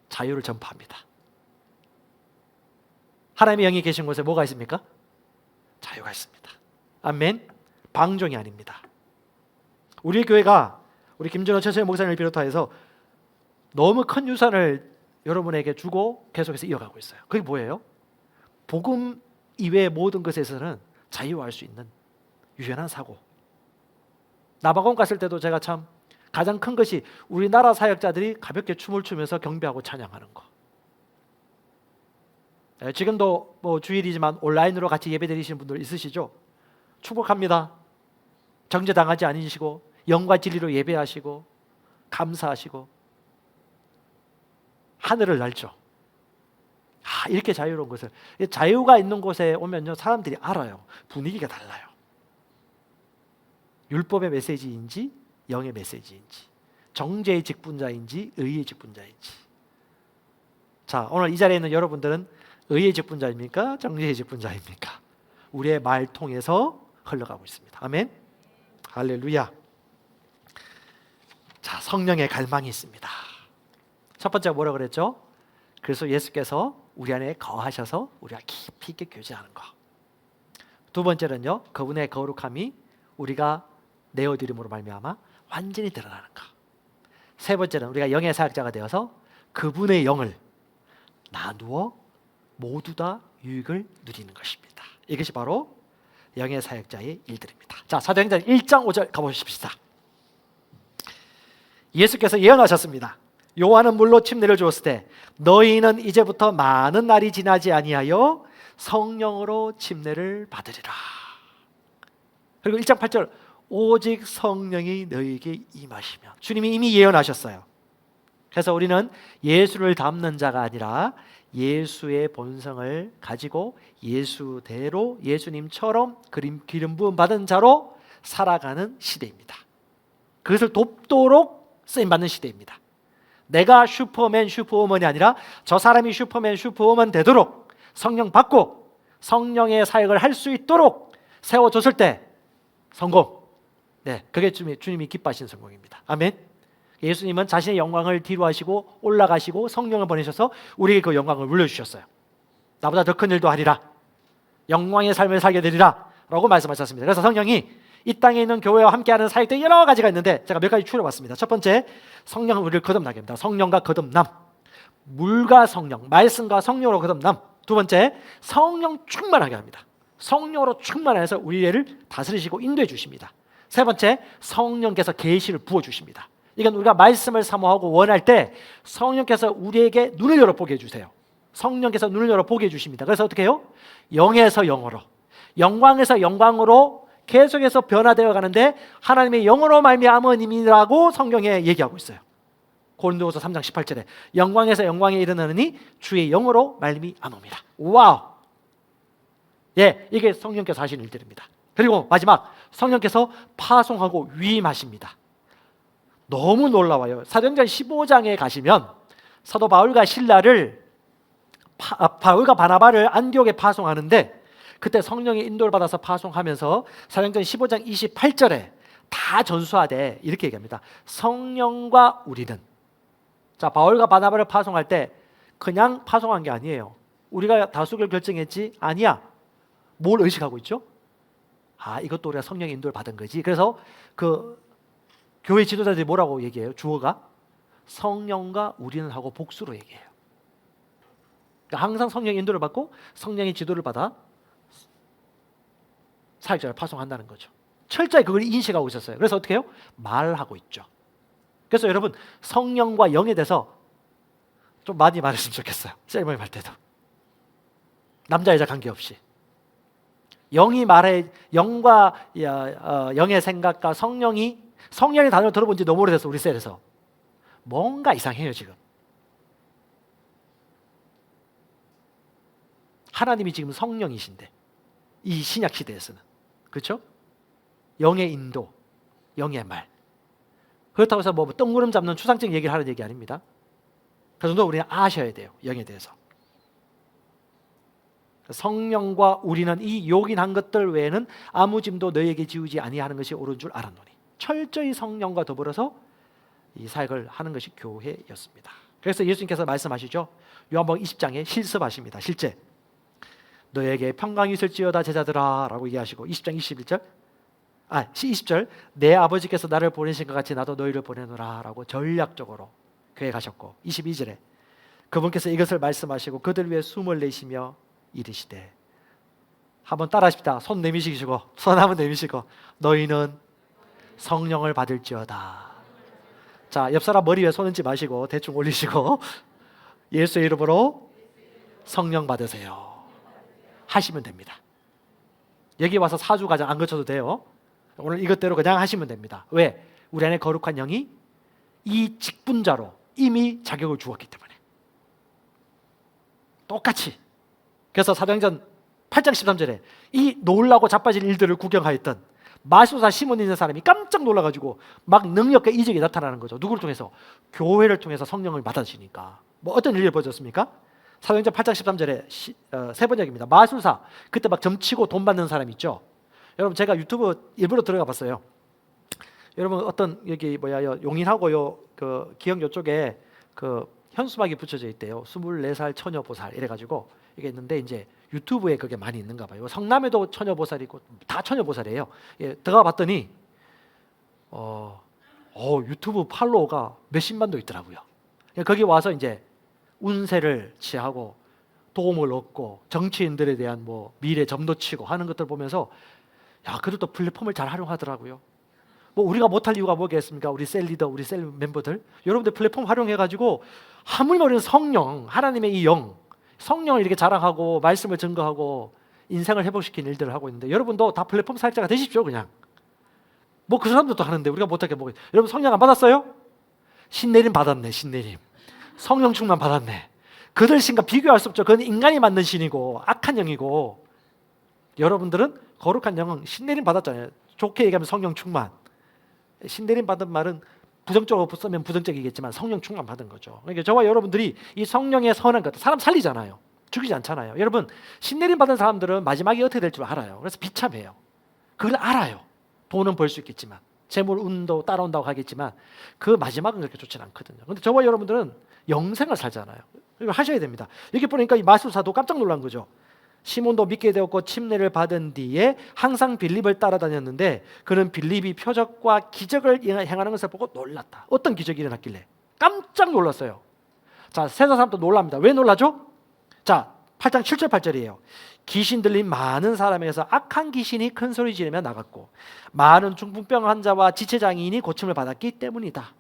자유를 전파합니다. 하나님의 영이 계신 곳에 뭐가 있습니까? 자유가 있습니다. 아멘. 방종이 아닙니다. 우리 교회가 우리 김준호 최수영 목사님을 비롯하여서 너무 큰 유산을 여러분에게 주고 계속해서 이어가고 있어요. 그게 뭐예요? 복음 이외의 모든 것에서는 자유할 수 있는 유연한 사고. 나바곤 갔을 때도 제가 참 가장 큰 것이 우리나라 사역자들이 가볍게 춤을 추면서 경배하고 찬양하는 거. 지금도 뭐 주일이지만 온라인으로 같이 예배드리시는 분들 있으시죠? 축복합니다. 정죄당하지 않으시고 영과 진리로 예배하시고 감사하시고 하늘을 날죠. 이렇게 자유로운 것을, 자유가 있는 곳에 오면요 사람들이 알아요. 분위기가 달라요. 율법의 메시지인지 영의 메시지인지, 정죄의 직분자인지 의의 직분자인지. 자, 오늘 이 자리에 있는 여러분들은 의의 직분자입니까? 정죄의 직분자입니까? 우리의 말 통해서 흘러가고 있습니다. 아멘. 할렐루야. 자, 성령의 갈망이 있습니다. 첫 번째가 뭐라고 그랬죠? 그래서 예수께서 우리 안에 거하셔서 우리가 깊이 있게 교제하는 것. 두 번째는요, 그분의 거룩함이 우리가 내어드림으로 말미암아 완전히 드러나는 것. 세 번째는 우리가 영의 사역자가 되어서 그분의 영을 나누어 모두 다 유익을 누리는 것입니다. 이것이 바로 영의 사역자의 일들입니다. 자, 사도행전 1장 5절 가보십시다. 예수께서 예언하셨습니다. 요한은 물로 침례를 주었을 때 너희는 이제부터 많은 날이 지나지 아니하여 성령으로 침례를 받으리라. 그리고 1장 8절 오직 성령이 너희에게 임하시면, 주님이 이미 예언하셨어요. 그래서 우리는 예수를 닮는 자가 아니라 예수의 본성을 가지고 예수대로 예수님처럼 기름 부음 받은 자로 살아가는 시대입니다. 그것을 돕도록 쓰임받는 시대입니다. 내가 슈퍼맨 슈퍼우먼이 아니라 저 사람이 슈퍼맨 슈퍼우먼 되도록 성령 받고 성령의 사역을 할 수 있도록 세워줬을 때 성공. 네, 그게 주님이 기뻐하시는 성공입니다. 아멘. 예수님은 자신의 영광을 뒤로 하시고 올라가시고 성령을 보내셔서 우리에게 그 영광을 물려주셨어요. 나보다 더 큰 일도 하리라, 영광의 삶을 살게 되리라 라고 말씀하셨습니다. 그래서 성령이 이 땅에 있는 교회와 함께하는 사역들 여러 가지가 있는데 제가 몇 가지 추려봤습니다. 첫 번째, 성령은 우리를 거듭나게 합니다. 성령과 거듭남, 물과 성령, 말씀과 성령으로 거듭남. 두 번째, 성령 충만하게 합니다. 성령으로 충만해서 우리를 다스리시고 인도해 주십니다. 세 번째, 성령께서 계시를 부어주십니다. 이건 우리가 말씀을 사모하고 원할 때 성령께서 우리에게 눈을 열어보게 해주세요. 성령께서 눈을 열어보게 해주십니다. 그래서 어떻게 해요? 영에서 영으로, 영광에서 영광으로 계속해서 변화되어 가는데 하나님의 영으로 말미암음이라고 성경에 얘기하고 있어요. 고린도후서 3장 18절에 영광에서 영광에 이르느니 주의 영으로 말미암음이라. 와우! 예, 이게 성령께서 하시는 일들입니다. 그리고 마지막, 성령께서 파송하고 위임하십니다. 너무 놀라워요. 사도행전 15장에 가시면 사도 바울과 신라를 바울과 바나바를 안디옥에 파송하는데 그때 성령의 인도를 받아서 파송하면서 사도행전 15장 28절에 다 전수하되 이렇게 얘기합니다. 성령과 우리는, 자, 바울과 바나바를 파송할 때 그냥 파송한 게 아니에요. 우리가 다수결 결정했지? 아니야. 뭘 의식하고 있죠? 이것도 우리가 성령의 인도를 받은 거지. 그래서 그 교회 지도자들이 뭐라고 얘기해요? 주어가 성령과 우리는 하고 복수로 얘기해요. 그러니까 항상 성령의 인도를 받고 성령의 지도를 받아 사역자를 파송한다는 거죠. 철저히 그걸 인식하고 있었어요. 그래서 어떻게 해요? 말하고 있죠. 그래서 여러분, 성령과 영에 대해서 좀 많이 말했으면 좋겠어요. 셀모임 할 때도 남자 여자 관계없이 영이 말해, 영과 영의 생각과 성령이, 성령의 단어를 들어본 지 너무 오래돼서 우리 셀에서 뭔가 이상해요. 지금 하나님이 지금 성령이신데 이 신약 시대에서는, 그렇죠? 영의 인도, 영의 말. 그렇다고 해서 뭐 뜬구름 잡는 추상적인 얘기를 하는 얘기 아닙니다. 그래서 우리는 아셔야 돼요. 영에 대해서. 성령과 우리는 이 요긴한 것들 외에는 아무 짐도 너희에게 지우지 아니하는 것이 옳은 줄 알았노니. 철저히 성령과 더불어서 이 사역을 하는 것이 교회였습니다. 그래서 예수님께서 말씀하시죠. 요한복음 20장에 실습하십니다. 실제 너에게 평강이 있을지어다 제자들아 라고 얘기하시고 20장 21절 20절 내 아버지께서 나를 보내신 것 같이 나도 너희를 보내노라 라고 전략적으로 계획하셨고 22절에 그분께서 이것을 말씀하시고 그들 위해 숨을 내쉬며 이르시되 한번 따라하십시다. 손 내미시고 손 한번 내미시고 너희는 성령을 받을지어다. 자, 옆 사람 머리 위에 손 얹지 마시고 대충 올리시고 예수의 이름으로 성령 받으세요 하시면 됩니다. 여기 와서 사주 과정 안 거쳐도 돼요. 오늘 이것대로 그냥 하시면 됩니다. 왜? 우리 안에 거룩한 영이 이 직분자로 이미 자격을 주었기 때문에 똑같이. 그래서 사도행전 8장 13절에 이 놀라고 자빠진 일들을 구경하였던 마술사 시몬 있는 사람이 깜짝 놀라가지고 막 능력과 이적이 나타나는 거죠. 누구를 통해서? 교회를 통해서 성령을 받아주니까. 뭐 어떤 일이 벌어졌습니까? 사도행전 8장 13절에 세 번역입니다. 마술사 그때 막 점치고 돈 받는 사람 있죠. 여러분 제가 유튜브 일부러 들어가 봤어요. 여러분 어떤 여기 용인하고요 그 기억 요쪽에 그 현수막이 붙여져 있대요. 24살 처녀보살 이래가지고 이게 있는데 이제 유튜브에 그게 많이 있는가 봐요. 성남에도 처녀보살이 있고 다 처녀보살이에요. 예, 들어가 봤더니 유튜브 팔로워가 몇십만도 있더라고요. 거기 와서 이제 운세를 취하고 도움을 얻고 정치인들에 대한 뭐 미래 점도치고 하는 것들 보면서 야, 그래도 플랫폼을 잘 활용하더라고요. 뭐 우리가 못할 이유가 뭐겠습니까? 우리 셀 리더, 우리 셀 멤버들 여러분들 플랫폼 활용해가지고 하물며 우리는 성령, 하나님의 이 영, 성령을 이렇게 자랑하고 말씀을 증거하고 인생을 회복시키는 일들을 하고 있는데 여러분도 다 플랫폼 사역자가 되십시오. 그냥 뭐 그 사람들도 하는데 우리가 못하게 뭐 여러분 성령 안 받았어요? 신내림 받았네. 신내림 성령 충만 받았네. 그들 신과 비교할 수 없죠. 그건 인간이 만든 신이고 악한 영이고 여러분들은 거룩한 영은 신내림 받았잖아요. 좋게 얘기하면 성령 충만. 신내림 받은 말은 부정적으로 쓰면 부정적이겠지만 성령 충만 받은 거죠. 그러니까 저와 여러분들이 이 성령의 선한 것, 사람 살리잖아요. 죽이지 않잖아요. 여러분 신내림 받은 사람들은 마지막이 어떻게 될 줄 알아요. 그래서 비참해요. 그걸 알아요. 돈은 벌 수 있겠지만 재물 운도 따라온다고 하겠지만 그 마지막은 그렇게 좋지는 않거든요. 그런데 저와 여러분들은 영생을 살잖아요. 이거 하셔야 됩니다. 여기 보니까 이 마술사도 깜짝 놀란 거죠. 시몬도 믿게 되었고 침례를 받은 뒤에 항상 빌립을 따라다녔는데 그는 빌립이 표적과 기적을 행하는 것을 보고 놀랐다. 어떤 기적이 일어났길래? 깜짝 놀랐어요. 자, 세상 사람도 놀랍니다. 왜 놀라죠? 자, 8장 7절 8절이에요. 귀신 들린 많은 사람에게서 악한 귀신이 큰 소리 지르며 나갔고 많은 중풍병 환자와 지체장애인이 고침을 받았기 때문이다.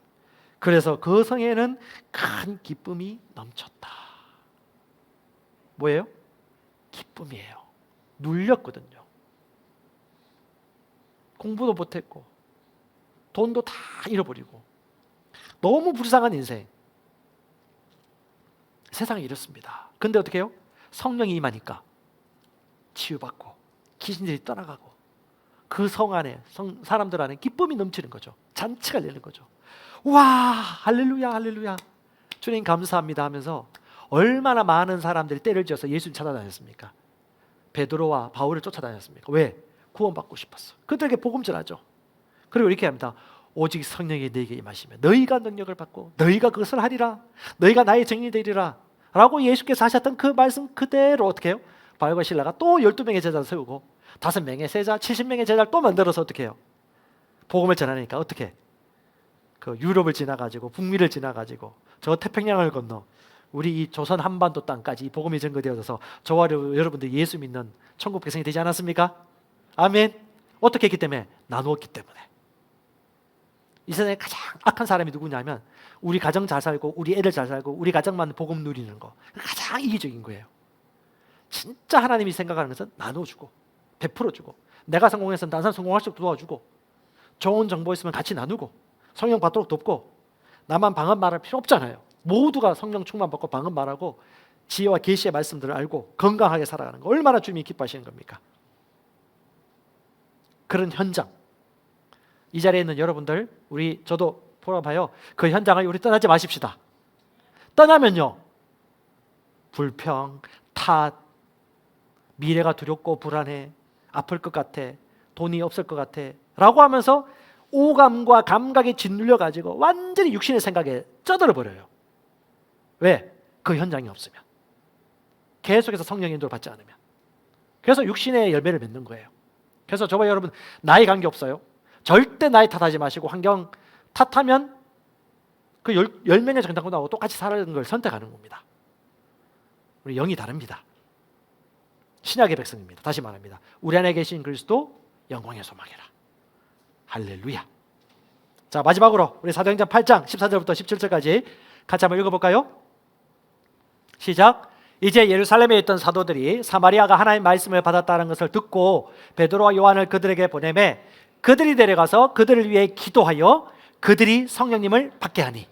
그래서 그 성에는 큰 기쁨이 넘쳤다. 뭐예요? 기쁨이에요. 눌렸거든요. 공부도 못했고 돈도 다 잃어버리고 너무 불쌍한 인생. 세상이 이렇습니다. 근데 어떻게 해요? 성령이 임하니까 치유받고 귀신들이 떠나가고 그 성 안에 사람들 안에 기쁨이 넘치는 거죠. 잔치가 열리는 거죠. 와, 할렐루야 할렐루야 주님 감사합니다 하면서 얼마나 많은 사람들이 때를 지어서 예수님 찾아다녔습니까? 베드로와 바울을 쫓아다녔습니까? 왜? 구원받고 싶었어. 그들에게 복음 전하죠. 그리고 이렇게 합니다. 오직 성령이 너에게 임하시면 너희가 능력을 받고 너희가 그것을 하리라. 너희가 나의 증인이 되리라 라고 예수께서 하셨던 그 말씀 그대로 어떻게 해요? 바울과 실라가 또 12명의 제자를 세우고 5명의 제자, 70명의 제자를 또 만들어서 어떻게 해요? 복음을 전하니까 어떻게? 그 유럽을 지나가지고 북미를 지나가지고 저 태평양을 건너 우리 이 조선 한반도 땅까지 이 복음이 전거되어져서 저와 여러분들 예수 믿는 천국 백성이 되지 않았습니까? 아멘. 어떻게 했기 때문에? 나누었기 때문에. 이 세상에 가장 악한 사람이 누구냐면 우리 가정 잘 살고 우리 애들 잘 살고 우리 가정만 복음 누리는 거 가장 이기적인 거예요. 진짜 하나님이 생각하는 것은 나눠주고 베풀어주고 내가 성공했으면 다른 사람 성공할 수 있도록 도와주고 좋은 정보 있으면 같이 나누고 성령 받도록 돕고 나만 방언 말할 필요 없잖아요. 모두가 성령 충만 받고 방언 말하고 지혜와 계시의 말씀들을 알고 건강하게 살아가는 거 얼마나 주님이 기뻐하시는 겁니까? 그런 현장 이 자리에 있는 여러분들 저도 보아봐요. 그 현장을 우리 떠나지 마십시다. 떠나면요 불평, 탓, 미래가 두렵고 불안해, 아플 것 같아, 돈이 없을 것 같아 라고 하면서 오감과 감각에 짓눌려 가지고 완전히 육신의 생각에 쩌들어 버려요. 왜? 그 현장이 없으면. 계속해서 성령의 인도를 받지 않으면. 그래서 육신의 열매를 맺는 거예요. 그래서 저와 여러분 나이 관계없어요. 절대 나이 탓하지 마시고 환경 탓하면 그 열매의 정당하고 똑같이 살아가는 걸 선택하는 겁니다. 우리 영이 다릅니다. 신약의 백성입니다. 다시 말합니다. 우리 안에 계신 그리스도 영광의 소망이라. 할렐루야. 자, 마지막으로 우리 사도행전 8장 14절부터 17절까지 같이 한번 읽어볼까요? 시작. 이제 예루살렘에 있던 사도들이 사마리아가 하나님의 말씀을 받았다는 것을 듣고 베드로와 요한을 그들에게 보내매 그들이 내려가서 그들을 위해 기도하여 그들이 성령님을 받게 하니.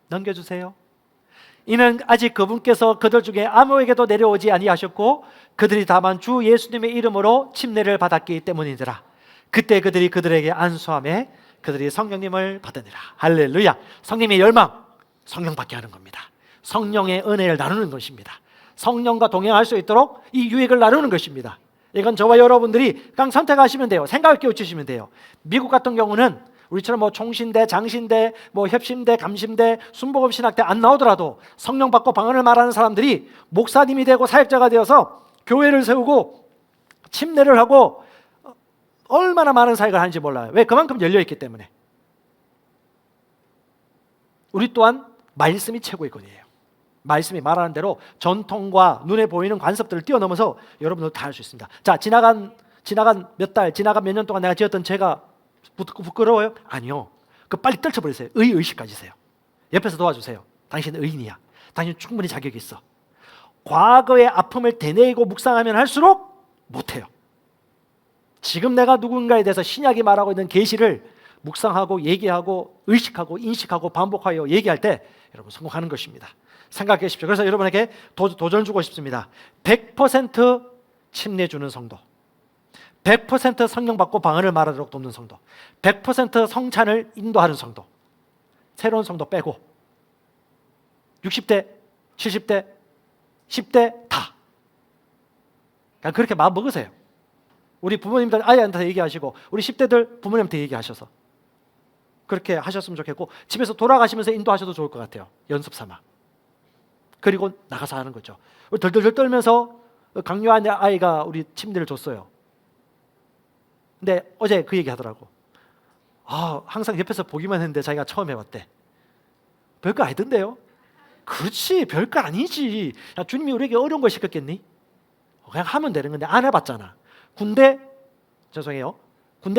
넘겨주세요. 이는 아직 그분께서 그들 중에 아무에게도 내려오지 아니하셨고 그들이 다만 주 예수님의 이름으로 침례를 받았기 때문이더라. 그때 그들이 그들에게 안수하며 그들이 성령님을 받으니라. 할렐루야. 성령의 열망, 성령 받게 하는 겁니다. 성령의 은혜를 나누는 것입니다. 성령과 동행할 수 있도록 이 유익을 나누는 것입니다. 이건 저와 여러분들이 그냥 선택하시면 돼요. 생각을 끼워주시면 돼요. 미국 같은 경우는 우리처럼 뭐 총신대, 장신대, 뭐 협심대, 감심대, 순복음신학대 안 나오더라도 성령 받고 방언을 말하는 사람들이 목사님이 되고 사역자가 되어서 교회를 세우고 침례를 하고 얼마나 많은 사역을 하는지 몰라요. 왜? 그만큼 열려있기 때문에. 우리 또한 말씀이 최고이건이에요. 말씀이 말하는 대로 전통과 눈에 보이는 관습들을 뛰어넘어서 여러분들 다 할 수 있습니다. 자, 지나간 몇 달, 지나간 몇 년 동안 내가 지었던 죄가 부끄러워요? 아니요. 그 빨리 떨쳐버리세요. 의식 가지세요. 옆에서 도와주세요. 당신은 의인이야. 당신 충분히 자격이 있어. 과거의 아픔을 되뇌이고 묵상하면 할수록 못해요. 지금 내가 누군가에 대해서 신약이 말하고 있는 계시를 묵상하고 얘기하고 의식하고 인식하고 반복하여 얘기할 때 여러분 성공하는 것입니다. 생각해 보십시오. 그래서 여러분에게 도전을 주고 싶습니다. 100% 침례 주는 성도, 100% 성령 받고 방언을 말하도록 돕는 성도, 100% 성찬을 인도하는 성도, 새로운 성도 빼고 60대, 70대, 10대 다 그냥 그렇게 마음 먹으세요. 우리 부모님들 아이한테 얘기하시고 우리 10대들 부모님한테 얘기하셔서 그렇게 하셨으면 좋겠고 집에서 돌아가시면서 인도하셔도 좋을 것 같아요. 연습 삼아. 그리고 나가서 하는 거죠. 덜덜덜 떨면서 강요한 아이가 우리 침대를 줬어요. 근데 어제 그 얘기 하더라고. 항상 옆에서 보기만 했는데 자기가 처음 해봤대. 별거 아니던데요? 그렇지, 별거 아니지. 야, 주님이 우리에게 어려운 걸 시켰겠니? 그냥 하면 되는 건데 안 해봤잖아. 군대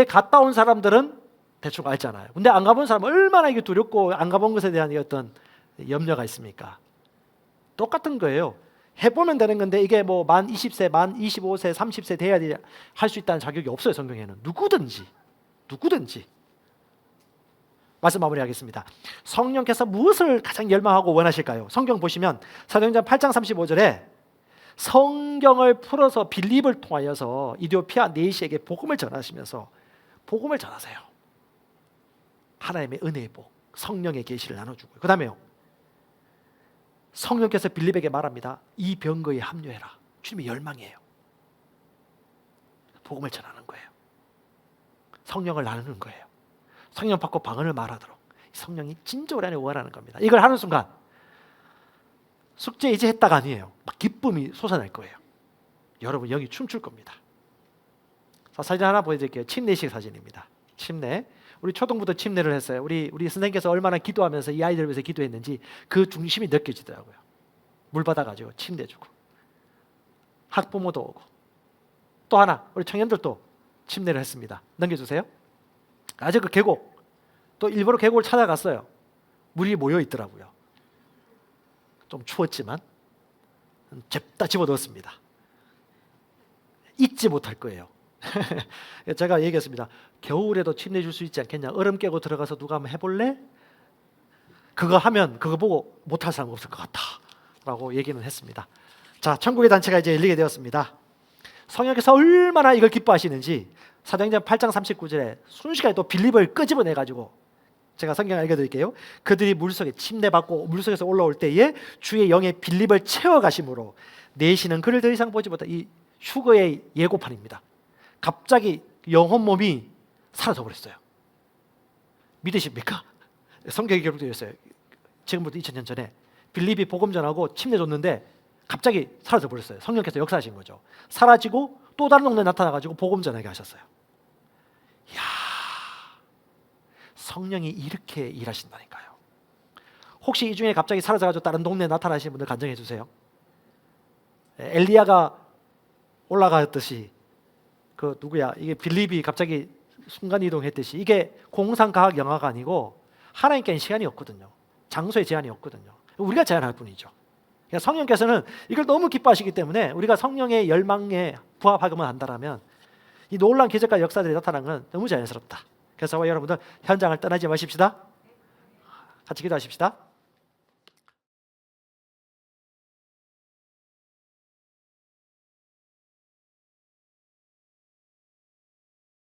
갔다 온 사람들은 대충 알잖아요. 군대 안 가본 사람은 얼마나 이게 두렵고 안 가본 것에 대한 어떤 염려가 있습니까? 똑같은 거예요. 해보면 되는 건데 이게 뭐 만 20세, 만 25세, 30세 돼야 할 수 있다는 자격이 없어요. 성경에는. 누구든지 말씀 마무리하겠습니다. 성령께서 무엇을 가장 열망하고 원하실까요? 성경 보시면 사도행전 8장 35절에 성경을 풀어서 빌립을 통하여서 이디오피아 네시에게 복음을 전하시면서 복음을 전하세요. 하나님의 은혜의 복, 성령의 계시를 나눠주고요. 그 다음에요. 성령께서 빌립에게 말합니다. 이 병거에 합류해라. 주님의 열망이에요. 복음을 전하는 거예요. 성령을 나누는 거예요. 성령 받고 방언을 말하도록 성령이 진정으로 안에 원하는 겁니다. 이걸 하는 순간 숙제 이제 했다가 아니에요. 막 기쁨이 솟아날 거예요. 여러분 영이 춤출 겁니다. 자, 사진 하나 보여드릴게요. 침례식 사진입니다. 침례. 우리 초등부터 침례를 했어요. 우리 선생님께서 얼마나 기도하면서 이 아이들을 위해서 기도했는지 그 중심이 느껴지더라고요. 물 받아가지고 침례 주고 학부모도 오고 또 하나 우리 청년들도 침례를 했습니다. 넘겨주세요. 아직 그 계곡 또 일부러 계곡을 찾아갔어요. 물이 모여 있더라고요. 좀 추웠지만 다 집어넣었습니다. 잊지 못할 거예요. 제가 얘기했습니다. 겨울에도 침례 줄 수 있지 않겠냐. 얼음 깨고 들어가서 누가 한번 해볼래? 그거 하면 그거 보고 못할 사람 없을 것 같다 라고 얘기는 했습니다. 자, 천국의 단체가 이제 열리게 되었습니다. 성령께서 얼마나 이걸 기뻐하시는지 사도행전 8장 39절에 순식간에 또 빌립을 끄집어내가지고 제가 성경 읽어드릴게요. 그들이 물속에 침례받고 물속에서 올라올 때에 주의 영의 빌립을 채워가심으로 내시는 그를 더 이상 보지 못한 이 휴거의 예고판입니다. 갑자기 영혼 몸이 사라져 버렸어요. 믿으십니까? 성경에 기록되어 있어요. 지금부터 2000년 전에 빌립이 복음 전하고 침례 줬는데 갑자기 사라져 버렸어요. 성령께서 역사하신 거죠. 사라지고 또 다른 동네에 나타나가지고 복음 전하게 하셨어요. 이야, 성령이 이렇게 일하신다니까요. 혹시 이 중에 갑자기 사라져가지고 다른 동네에 나타나신 분들 간증해 주세요. 엘리야가 올라갔듯이 그 누구야? 이게 빌립이 갑자기 순간 이동했듯이 이게 공상과학 영화가 아니고 하나님께는 시간이 없거든요. 장소에 제한이 없거든요. 우리가 제한할 뿐이죠. 그러니까 성령께서는 이걸 너무 기뻐하시기 때문에 우리가 성령의 열망에 부합하기만 한다라면 이 놀라운 기적과 역사들이 나타나는 건 너무 자연스럽다. 그래서 여러분들 현장을 떠나지 마십시다. 같이 기도하십시다.